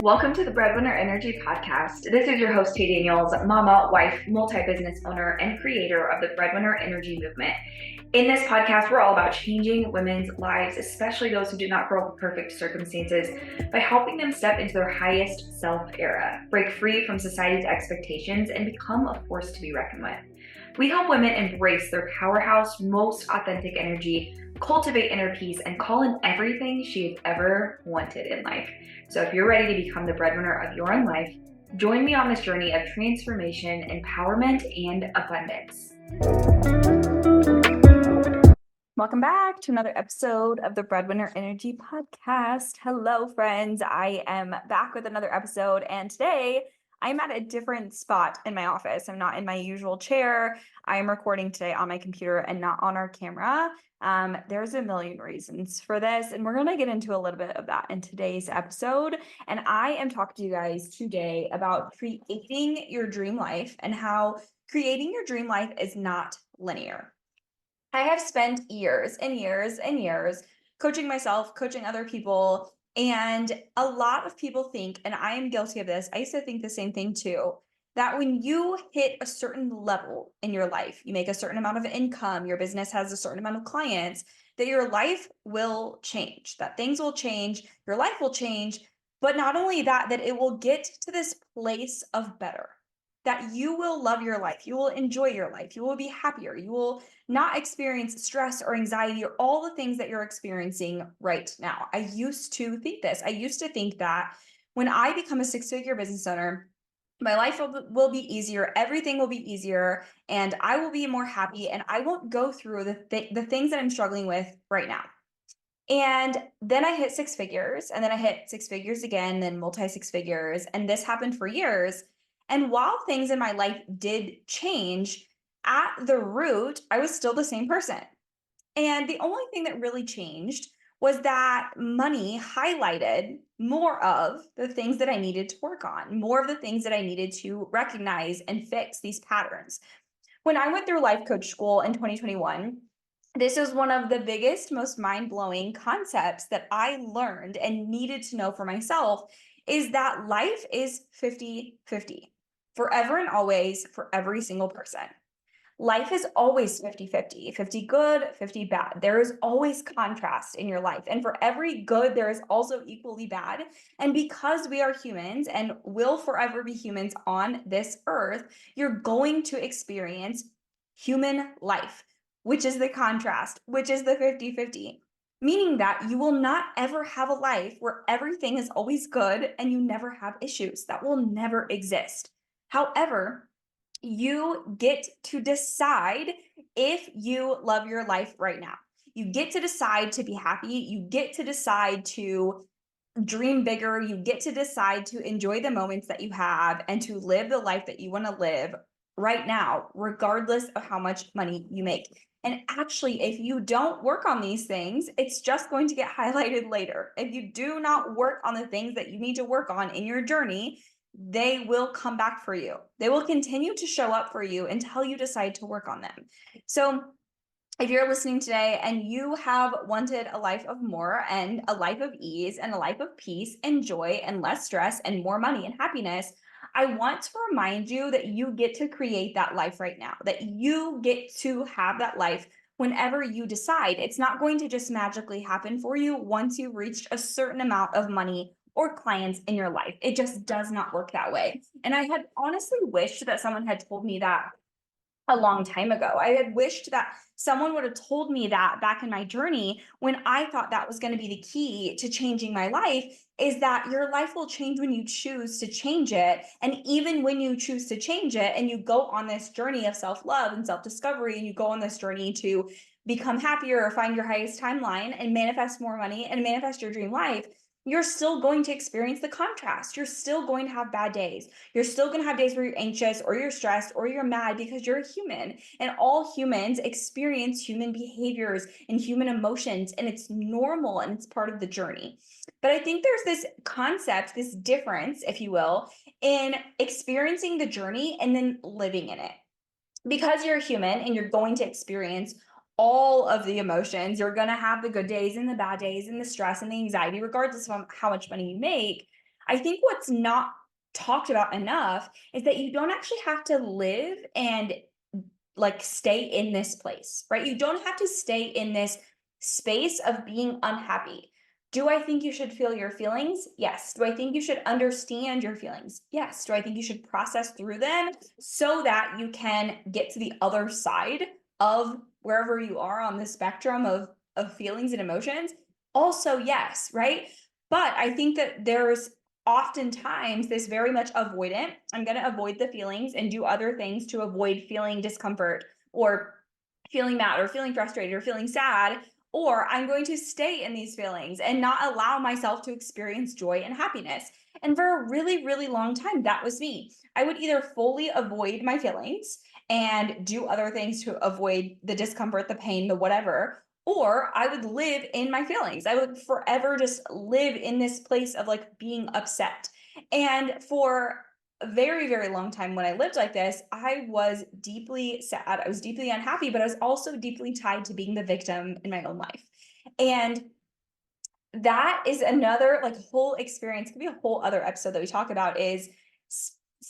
Welcome to the Breadwinner Energy Podcast. This is your host, Tay Daniels, mama, wife, multi-business owner, and creator of the Breadwinner Energy movement. In this podcast, we're all about changing women's lives, especially those who do not grow up with perfect circumstances, by helping them step into their highest self era, break free from society's expectations, and become a force to be reckoned with. We help women embrace their powerhouse, most authentic energy, cultivate inner peace, and call in everything she has ever wanted in life. So if you're ready to become the breadwinner of your own life, join me on this journey of transformation, empowerment, and abundance. Welcome back to another episode of the Breadwinner Energy Podcast. Hello, friends. I am back with another episode, and today I'm at a different spot in my office. I'm not in my usual chair. I am recording today on my computer and not on our camera. There's a million reasons for this, and we're going to get into a little bit of that in today's episode. And I am talking to you guys today about creating your dream life and how creating your dream life is not linear. I have spent years and years and years coaching myself, coaching other people, and a lot of people think, and I am guilty of this, I used to think the same thing too, that when you hit a certain level in your life, you make a certain amount of income, your business has a certain amount of clients, that your life will change, that things will change, your life will change, but not only that, that it will get to this place of better, that you will love your life, you will enjoy your life, you will be happier, you will not experience stress or anxiety or all the things that you're experiencing right now. I used to think this. I used to think that when I become a six-figure business owner, my life will be easier, everything will be easier, and I will be more happy, and I won't go through the things that I'm struggling with right now. And then I hit six figures, and then I hit six figures again, then multi six figures, and this happened for years. And while things in my life did change, at the root, I was still the same person. And the only thing that really changed was that money highlighted more of the things that I needed to work on, more of the things that I needed to recognize and fix these patterns. When I went through life coach school in 2021, this is one of the biggest, most mind-blowing concepts that I learned and needed to know for myself is that life is 50-50, forever and always for every single person. Life is always 50-50, 50 good, 50 bad. There is always contrast in your life. And for every good, there is also equally bad. And because we are humans and will forever be humans on this earth, you're going to experience human life, which is the contrast, which is the 50-50. Meaning that you will not ever have a life where everything is always good and you never have issues. That will never exist. However, you get to decide if you love your life right now. You get to decide to be happy. You get to decide to dream bigger. You get to decide to enjoy the moments that you have and to live the life that you want to live right now, regardless of how much money you make. And actually, if you don't work on these things, it's just going to get highlighted later. If you do not work on the things that you need to work on in your journey, they will come back for you. They will continue to show up for you until you decide to work on them. So if you're listening today and you have wanted a life of more and a life of ease and a life of peace and joy and less stress and more money and happiness, I want to remind you that you get to create that life right now, that you get to have that life whenever you decide. It's not going to just magically happen for you once you've reached a certain amount of money or clients in your life. It just does not work that way. And I had honestly wished that someone had told me that a long time ago. I had wished that someone would have told me that back in my journey when I thought that was going to be the key to changing my life, is that your life will change when you choose to change it. And even when you choose to change it and you go on this journey of self-love and self-discovery, and you go on this journey to become happier or find your highest timeline and manifest more money and manifest your dream life, you're still going to experience the contrast. You're still going to have bad days. You're still going to have days where you're anxious or you're stressed or you're mad, because you're a human, and all humans experience human behaviors and human emotions, and it's normal and it's part of the journey. But I think there's this concept, this difference, if you will, in experiencing the journey and then living in it. Because you're a human and you're going to experience all of the emotions. You're going to have the good days and the bad days and the stress and the anxiety, regardless of how much money you make. I think what's not talked about enough is that you don't actually have to live and like stay in this place, right? You don't have to stay in this space of being unhappy. Do I think you should feel your feelings? Yes. Do I think you should understand your feelings? Yes. Do I think you should process through them so that you can get to the other side of wherever you are on the spectrum of feelings and emotions? Also, yes, right? But I think that there's oftentimes this very much avoidant. I'm going to avoid the feelings and do other things to avoid feeling discomfort or feeling mad or feeling frustrated or feeling sad. Or I'm going to stay in these feelings and not allow myself to experience joy and happiness. And for a really, really long time, that was me. I would either fully avoid my feelings and do other things to avoid the discomfort, the pain, the whatever, or I would live in my feelings. I would forever just live in this place of like being upset. And for a very, very long time when I lived like this, I was deeply sad. I was deeply unhappy, but I was also deeply tied to being the victim in my own life. And that is another like whole experience. It could be a whole other episode that we talk about is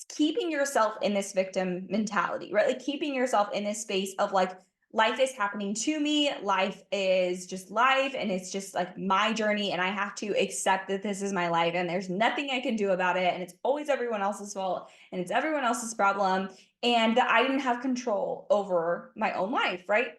keeping yourself in this victim mentality, right? Like keeping yourself in this space of like, life is happening to me. Life is just life. And it's just like my journey. And I have to accept that this is my life and there's nothing I can do about it. And it's always everyone else's fault and it's everyone else's problem. And that I didn't have control over my own life, right?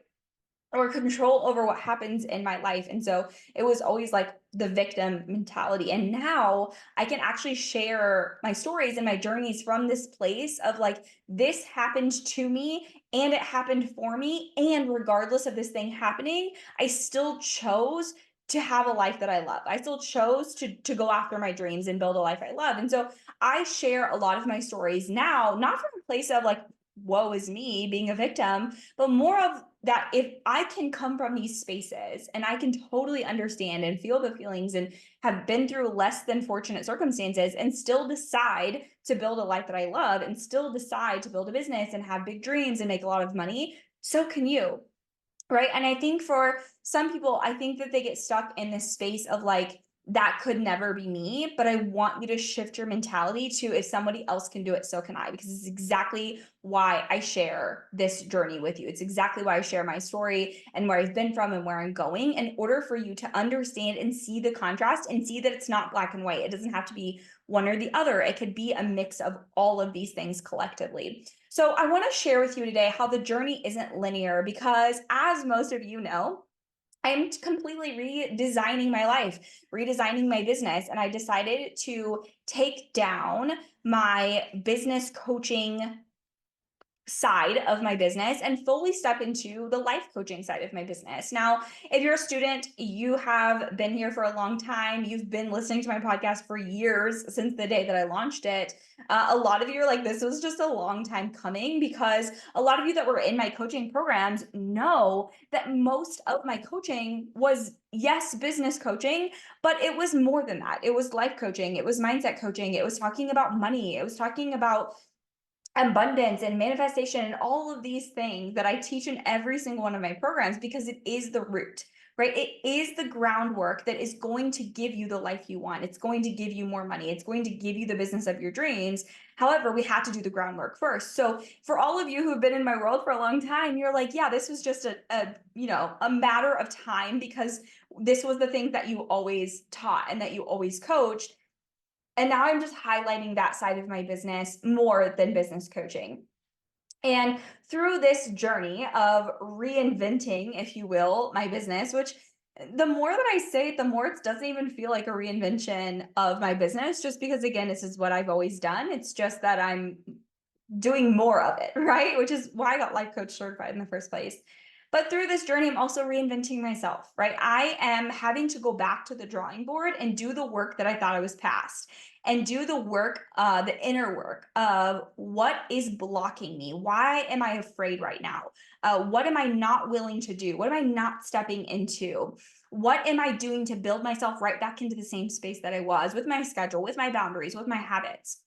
Or control over what happens in my life. And so it was always like the victim mentality. And now I can actually share my stories and my journeys from this place of like, this happened to me and it happened for me. And regardless of this thing happening, I still chose to have a life that I love. I still chose to go after my dreams and build a life I love. And so I share a lot of my stories now, not from a place of like, woe is me being a victim, but more of that if I can come from these spaces and I can totally understand and feel the feelings and have been through less than fortunate circumstances and still decide to build a life that I love and still decide to build a business and have big dreams and make a lot of money, so can you. Right. And I think for some people, I think that they get stuck in this space of like, that could never be me. But I want you to shift your mentality to if somebody else can do it, so can I, because it's exactly why I share this journey with you. It's exactly why I share my story and where I've been from and where I'm going in order for you to understand and see the contrast and see that it's not black and white. It doesn't have to be one or the other. It could be a mix of all of these things collectively. So I want to share with you today how the journey isn't linear because, as most of you know, I'm completely redesigning my life, redesigning my business, and I decided to take down my business coaching side of my business and fully step into the life coaching side of my business. Now, if you're a student, you have been here for a long time, you've been listening to my podcast for years since the day that I launched it. A lot of you are like, this was just a long time coming because a lot of you that were in my coaching programs know that most of my coaching was, yes, business coaching, but it was more than that. It was life coaching, it was mindset coaching, it was talking about money, it was talking about abundance and manifestation and all of these things that I teach in every single one of my programs because it is the root, right? It is the groundwork that is going to give you the life you want. It's going to give you more money. It's going to give you the business of your dreams. However, we have to do the groundwork first. So for all of you who have been in my world for a long time, you're like, yeah, this was just a matter of time because this was the thing that you always taught and that you always coached. And now I'm just highlighting that side of my business more than business coaching. And through this journey of reinventing, if you will, my business, which the more that I say it, the more it doesn't even feel like a reinvention of my business, just because, again, this is what I've always done. It's just that I'm doing more of it, right? Which is why I got life coach certified in the first place. But through this journey, I'm also reinventing myself, right? I am having to go back to the drawing board and do the work that I thought I was past and do the work, the inner work of what is blocking me? Why am I afraid right now? What am I not willing to do? What am I not stepping into? What am I doing to build myself right back into the same space that I was with my schedule, with my boundaries, with my habits?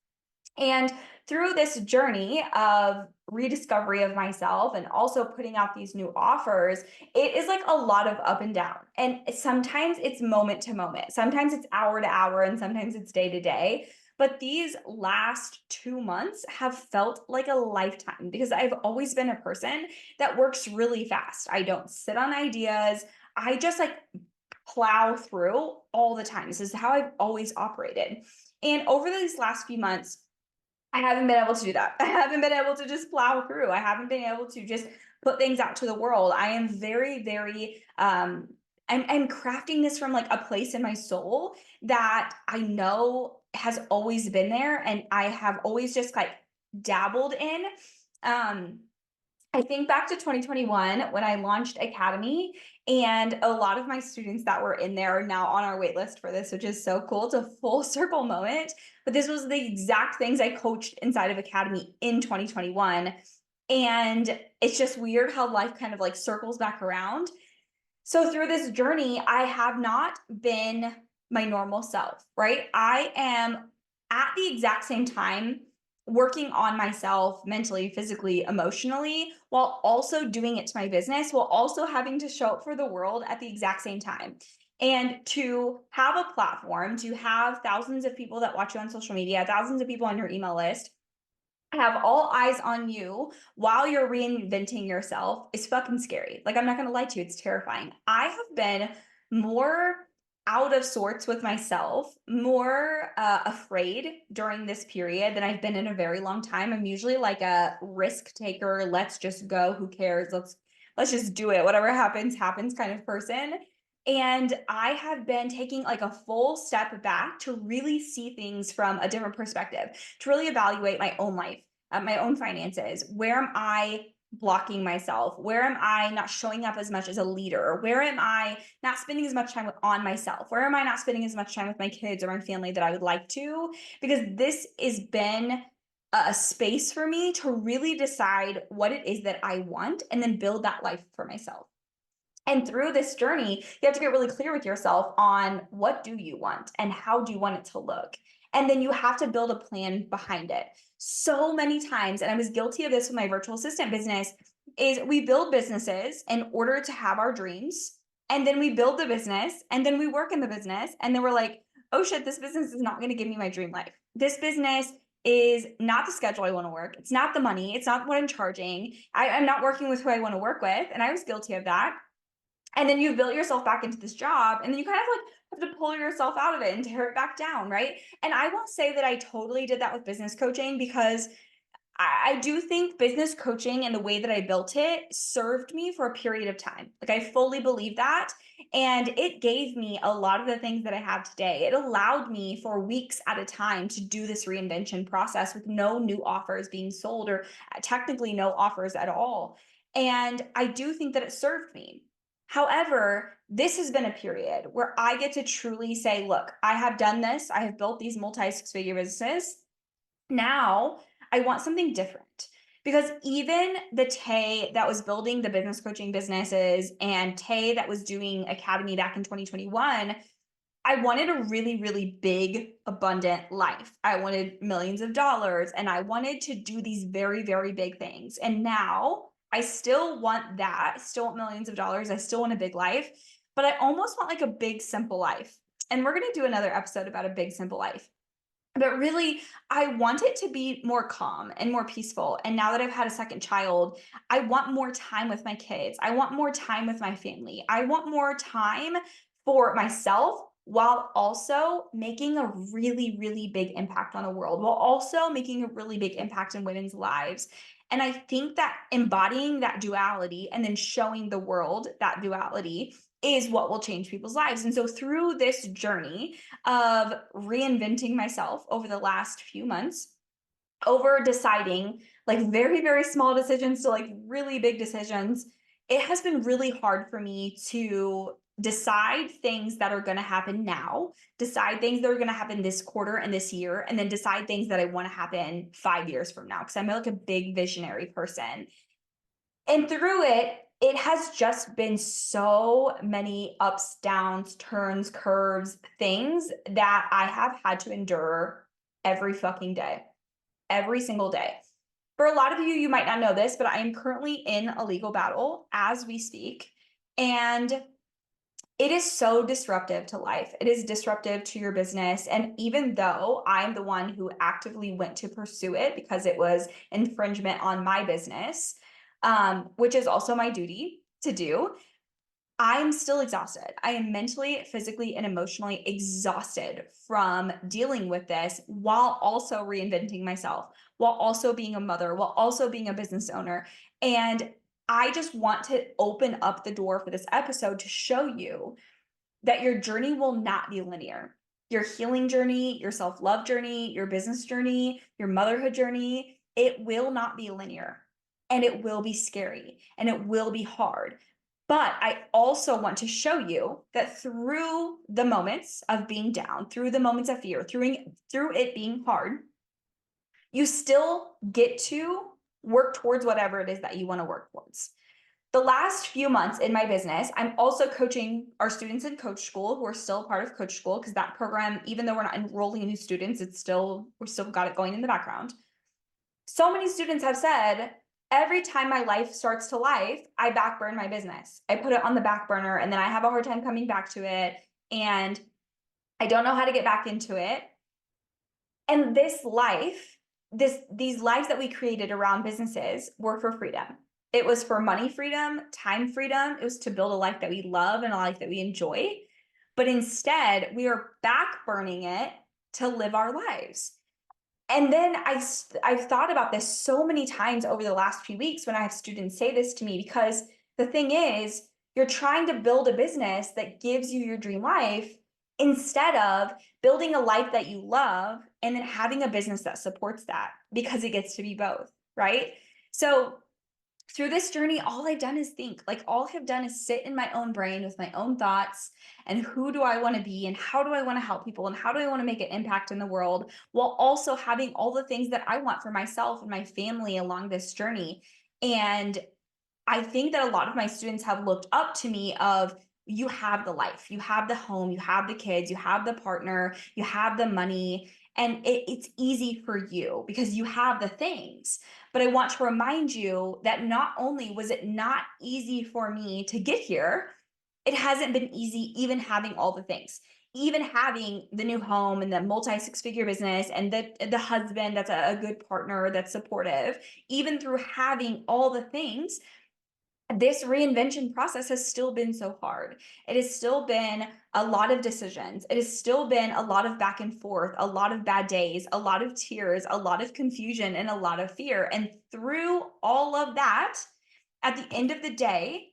And through this journey of rediscovery of myself and also putting out these new offers, it is like a lot of up and down. And sometimes it's moment to moment, sometimes it's hour to hour, and sometimes it's day to day. But these last 2 months have felt like a lifetime because I've always been a person that works really fast. I don't sit on ideas. I just like plow through all the time. This is how I've always operated. And over these last few months, I haven't been able to do that. I haven't been able to just plow through. I haven't been able to just put things out to the world. I am very, very I'm crafting this from like a place in my soul that I know has always been there and I have always just like dabbled in. Um I think back to 2021 when I launched Academy, and a lot of my students that were in there are now on our wait list for this, which is so cool. It's a full circle moment. But this was the exact things I coached inside of Academy in 2021. And it's just weird how life kind of like circles back around. So through this journey, I have not been my normal self, right? I am at the exact same time working on myself mentally, physically, emotionally, while also doing it to my business, while also having to show up for the world at the exact same time. And to have a platform, to have thousands of people that watch you on social media, thousands of people on your email list, have all eyes on you while you're reinventing yourself is fucking scary. Like, I'm not going to lie to you, it's terrifying. I have been more out of sorts with myself, more afraid during this period than I've been in a very long time. I'm usually like a risk taker, let's just go, who cares? Let's just do it. Whatever happens happens kind of person. And I have been taking like a full step back to really see things from a different perspective, to really evaluate my own life, my own finances. Where am I blocking myself? Where am I not showing up as much as a leader? Where am I not spending as much time on myself? Where am I not spending as much time with my kids or my family that I would like to? Because this has been a space for me to really decide what it is that I want and then build that life for myself. And through this journey, you have to get really clear with yourself on what do you want and how do you want it to look. And then you have to build a plan behind it. So many times, and I was guilty of this with my virtual assistant business, is we build businesses in order to have our dreams. And then we build the business and then we work in the business. And then we're like, oh shit, this business is not going to give me my dream life. This business is not the schedule I want to work. It's not the money. It's not what I'm charging. I'm not working with who I want to work with. And I was guilty of that. And then you've built yourself back into this job, and then you kind of like have to pull yourself out of it and tear it back down, right? And I won't say that I totally did that with business coaching because I do think business coaching and the way that I built it served me for a period of time. Like, I fully believe that. And it gave me a lot of the things that I have today. It allowed me for weeks at a time to do this reinvention process with no new offers being sold, or technically no offers at all. And I do think that it served me. However, this has been a period where I get to truly say, look, I have done this. I have built these multi-six-figure businesses. Now I want something different, because even the Tay that was building the business coaching businesses and Tay that was doing Academy back in 2021, I wanted a really, really big, abundant life. I wanted millions of dollars and I wanted to do these very, very big things. And now I still want that. I still want millions of dollars. I still want a big life, but I almost want like a big, simple life. And we're going to do another episode about a big, simple life. But really, I want it to be more calm and more peaceful. And now that I've had a second child, I want more time with my kids. I want more time with my family. I want more time for myself while also making a really, really big impact on the world, while also making a really big impact in women's lives. And I think that embodying that duality and then showing the world that duality is what will change people's lives. And so through this journey of reinventing myself over the last few months, over deciding like very, very small decisions to like really big decisions, it has been really hard for me to decide things that are going to happen now, decide things that are going to happen this quarter and this year, and then decide things that I want to happen 5 years from now. Because I'm like a big visionary person. And through it, it has just been so many ups, downs, turns, curves, things that I have had to endure every fucking day. every single day. For a lot of you, you might not know this, but I am currently in a legal battle as we speak. And it is so disruptive to life. It is disruptive to your business. And even though I'm the one who actively went to pursue it because it was infringement on my business, which is also my duty to do, I'm still exhausted. I am mentally, physically, and emotionally exhausted from dealing with this while also reinventing myself, while also being a mother, while also being a business owner. And I just want to open up the door for this episode to show you that your journey will not be linear. Your healing journey, your self-love journey, your business journey, your motherhood journey, it will not be linear, and it will be scary, and it will be hard. But I also want to show you that through the moments of being down, through the moments of fear, through it being hard, you still get to work towards whatever it is that you want to work towards. The last few months in my business, I'm also coaching our students in Coach School who are still part of Coach School, because that program, even though we're not enrolling new students, we're still got it going in the background. So many students have said, every time my life starts to life, I backburn my business. I put it on the back burner, and then I have a hard time coming back to it, and I don't know how to get back into it. And these lives that we created around businesses were for freedom. It was for money freedom, time freedom. It was to build a life that we love and a life that we enjoy. But instead, we are back burning it to live our lives. And then I've thought about this so many times over the last few weeks when I have students say this to me, because the thing is, you're trying to build a business that gives you your dream life instead of building a life that you love and then having a business that supports that, because it gets to be both, right? So through this journey, all I've done is think. Like, all I've done is sit in my own brain with my own thoughts and who do I want to be and how do I want to help people and how do I want to make an impact in the world, while also having all the things that I want for myself and my family along this journey. And I think that a lot of my students have looked up to me of, you have the life, you have the home, you have the kids, you have the partner, you have the money, and it's easy for you because you have the things. But I want to remind you that not only was it not easy for me to get here, it hasn't been easy even having all the things. Even having the new home and the multi-six-figure business and the husband that's a good partner that's supportive, even through having all the things, this reinvention process has still been so hard. It has still been a lot of decisions. It has still been a lot of back and forth, a lot of bad days, a lot of tears, a lot of confusion, and a lot of fear. And through all of that, at the end of the day,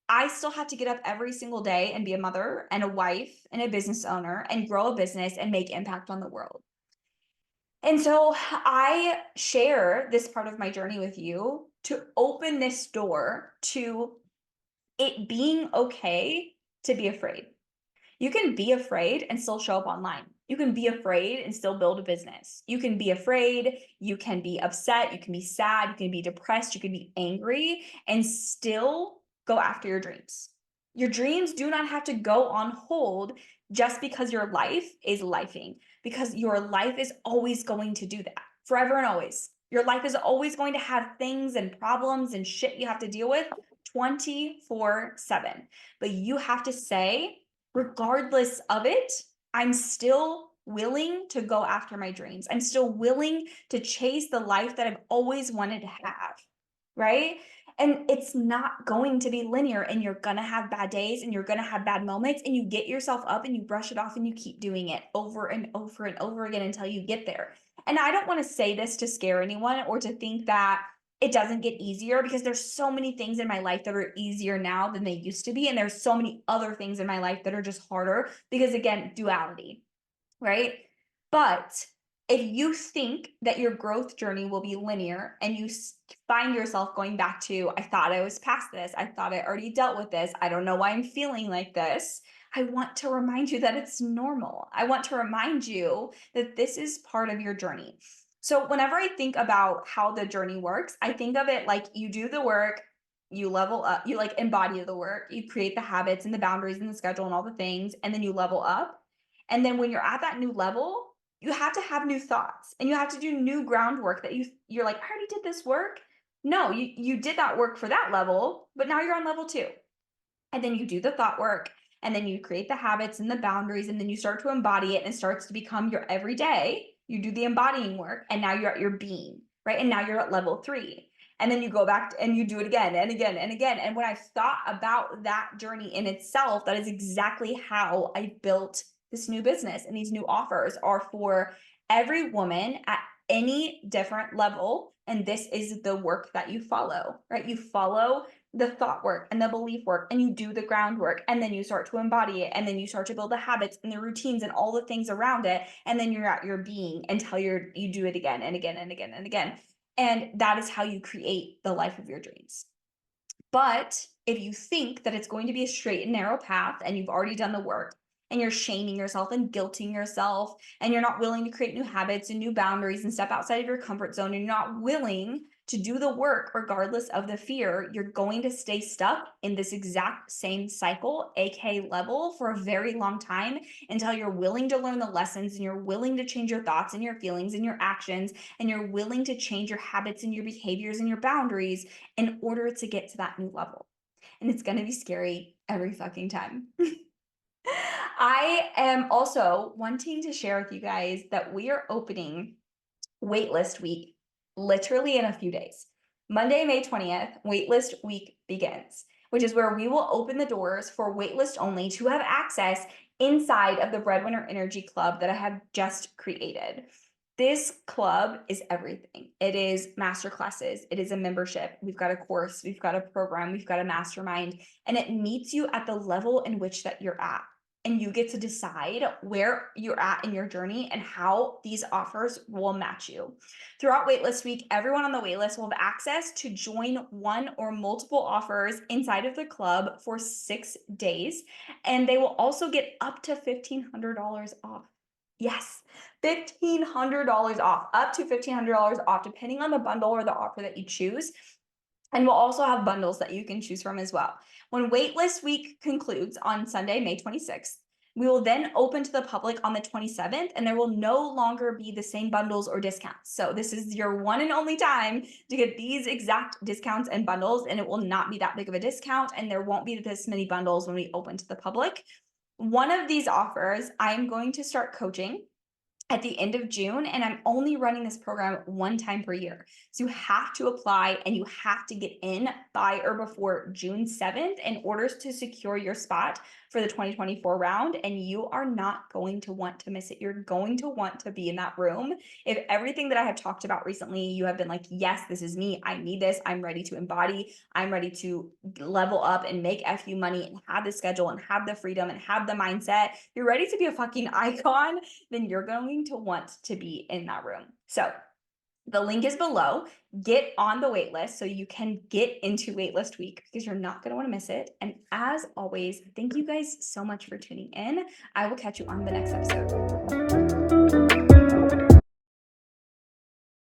I still have to get up every single day and be a mother and a wife and a business owner and grow a business and make impact on the world. And so I share this part of my journey with you to open this door to it being okay to be afraid. You can be afraid and still show up online. You can be afraid and still build a business. You can be afraid, you can be upset, you can be sad, you can be depressed, you can be angry, and still go after your dreams. Your dreams do not have to go on hold just because your life is lifing, because your life is always going to do that forever and always. Your life is always going to have things and problems and shit you have to deal with 24/7. But you have to say, regardless of it, I'm still willing to go after my dreams. I'm still willing to chase the life that I've always wanted to have, right? And it's not going to be linear, and you're going to have bad days and you're going to have bad moments, and you get yourself up and you brush it off and you keep doing it over and over and over again until you get there. And I don't want to say this to scare anyone or to think that it doesn't get easier, because there's so many things in my life that are easier now than they used to be. And there's so many other things in my life that are just harder because, again, duality, right? But if you think that your growth journey will be linear and you find yourself going back to, I thought I was past this, I thought I already dealt with this, I don't know why I'm feeling like this, I want to remind you that it's normal. I want to remind you that this is part of your journey. So whenever I think about how the journey works, I think of it like you do the work, you level up, you like embody the work, you create the habits and the boundaries and the schedule and all the things, and then you level up. And then when you're at that new level, you have to have new thoughts and you have to do new groundwork that you're like, I already did this work. No, you did that work for that level, but now you're on level 2. And then you do the thought work, and then you create the habits and the boundaries, and then you start to embody it, and it starts to become your everyday. You do the embodying work, and now you're at your being, right? And now you're at level 3. And then you go back and you do it again and again and again. And when I thought about that journey in itself, that is exactly how I built this new business. And these new offers are for every woman at any different level. And this is the work that you follow, right? You follow the thought work and the belief work, and you do the groundwork, and then you start to embody it, and then you start to build the habits and the routines and all the things around it, and then you're at your being until you do it again and again and again and again. And that is how you create the life of your dreams. But if you think that it's going to be a straight and narrow path and you've already done the work, and you're shaming yourself and guilting yourself, and you're not willing to create new habits and new boundaries and step outside of your comfort zone, and you're not willing to do the work regardless of the fear, you're going to stay stuck in this exact same cycle, aka level, for a very long time, until you're willing to learn the lessons, and you're willing to change your thoughts and your feelings and your actions, and you're willing to change your habits and your behaviors and your boundaries in order to get to that new level. And it's going to be scary every fucking time. I am also wanting to share with you guys that we are opening Waitlist Week literally in a few days. Monday, May 20th, Waitlist Week begins, which is where we will open the doors for Waitlist only to have access inside of the Breadwinner Energy Club that I have just created. This club is everything. It is masterclasses. It is a membership. We've got a course. We've got a program. We've got a mastermind. And it meets you at the level in which that you're at. And you get to decide where you're at in your journey and how these offers will match you. Throughout Waitlist Week, everyone on the waitlist will have access to join one or multiple offers inside of the club for 6 days. And they will also get up to $1,500 off. Yes, $1,500 off, up to $1,500 off, depending on the bundle or the offer that you choose. And we'll also have bundles that you can choose from as well. When Waitlist Week concludes on Sunday, May 26th, we will then open to the public on the 27th, and there will no longer be the same bundles or discounts. So this is your one and only time to get these exact discounts and bundles, and it will not be that big of a discount, and there won't be this many bundles when we open to the public. One of these offers, I'm going to start coaching at the end of June, and I'm only running this program one time per year. So you have to apply and you have to get in by or before June 7th in order to secure your spot for the 2024 round. And you are not going to want to miss it. You're going to want to be in that room. If everything that I have talked about recently, you have been like, yes, this is me. I need this. I'm ready to embody. I'm ready to level up and make FU money and have the schedule and have the freedom and have the mindset. You're ready to be a fucking icon, then you're going to want to be in that room. So the link is below. Get on the wait list so you can get into Waitlist Week, because you're not going to want to miss it. And as always, thank you guys so much for tuning in. I will catch you on the next episode.